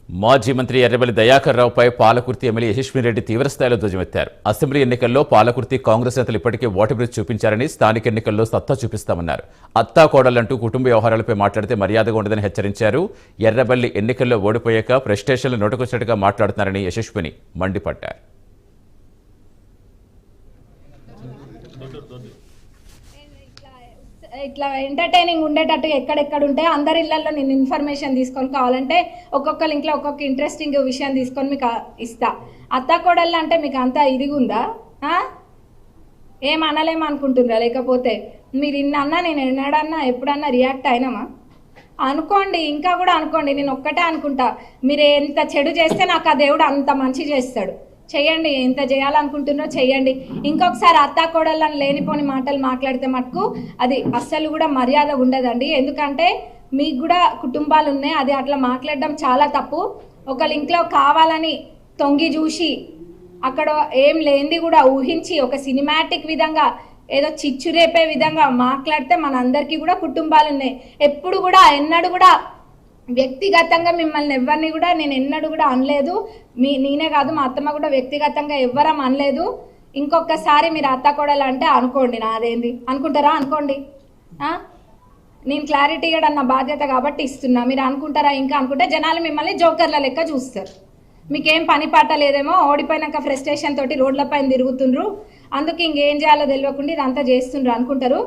మాజీ మంత్రి ఎర్రబెల్లి దయాకర్ రావుపై పాలకుర్తి ఎమ్మెల్యే యశస్వినిరెడ్డి తీవ్రస్థాయిలో ధ్వజమెత్తారు. అసెంబ్లీ ఎన్నికల్లో పాలకుర్తి కాంగ్రెస్ నేతలు ఇప్పటికే ఓటమి చూపించారని, స్థానిక ఎన్నికల్లో సత్తా చూపిస్తామన్నారు. అత్తా కోడలంటూ కుటుంబ వ్యవహారాలపై మాట్లాడితే మర్యాదగా ఉండదని హెచ్చరించారు. ఎర్రబెల్లి ఎన్నికల్లో ఓడిపోయాక ప్రెస్టేషన్లు నోటుకొచ్చినట్టుగా మాట్లాడుతున్నారని యశస్విని మండిపడ్డారు. ఇట్లా ఎంటర్టైనింగ్ ఉండేటట్టు ఎక్కడెక్కడ ఉంటే అందరి ఇళ్లలో నేను ఇన్ఫర్మేషన్ తీసుకొని కావాలంటే ఒక్కొక్కరి ఇంట్లో ఒక్కొక్క ఇంట్రెస్టింగ్ విషయం తీసుకొని మీకు ఇస్తా. అత్తాకోడళ్ళు అంటే మీకు అంతా ఇదిగుందా? ఏం అనలేమనుకుంటున్నారా? లేకపోతే మీరు ఇన్నన్నా నేను ఎన్నడన్నా ఎప్పుడన్నా రియాక్ట్ అయినామా? అనుకోండి, ఇంకా కూడా అనుకోండి. నేను ఒక్కటే అనుకుంటా, మీరు ఎంత చెడు చేస్తే నాకు ఆ దేవుడు అంత మంచి చేస్తాడు. చెయ్యండి, ఎంత చేయాలనుకుంటున్నారో చెయ్యండి. ఇంకొకసారి అత్తాకోడళ్ళని లేనిపోని మాటలు మాట్లాడితే మటుకు అది అస్సలు కూడా మర్యాద ఉండదండి. ఎందుకంటే మీకు కూడా కుటుంబాలు ఉన్నాయి, అది అట్లా మాట్లాడడం చాలా తప్పు. ఒకళ్ళ ఇంట్లో కావాలని తొంగి చూసి అక్కడ ఏం లేనిది కూడా ఊహించి ఒక సినిమాటిక్ విధంగా ఏదో చిచ్చు రేపే విధంగా మాట్లాడితే మనందరికీ కూడా కుటుంబాలు ఉన్నాయి. ఎప్పుడు కూడా ఎన్నడూ కూడా వ్యక్తిగతంగా మిమ్మల్ని ఎవరిని కూడా నేను ఎన్నడూ కూడా అనలేదు. నేనే కాదు, మా అత్తమ్మ కూడా వ్యక్తిగతంగా ఎవ్వరం అనలేదు. ఇంకొకసారి మీరు అత్తకోడలు అంటే అనుకోండి, నాదేంది అనుకుంటారా? అనుకోండి. నేను క్లారిటీ కూడా నా బాధ్యత కాబట్టి ఇస్తున్నా. మీరు అనుకుంటారా? ఇంకా అనుకుంటే జనాలు మిమ్మల్ని జోకర్ల లెక్క చూస్తారు. మీకేం పని పాట లేదేమో, ఓడిపోయినాక ఫ్రస్ట్రేషన్ తోటి రోడ్ల పైన తిరుగుతుండ్రు, అందుకు ఇంకేం చేయాలో తెలియకుండా ఇదంతా చేస్తుండ్రు అనుకుంటారు.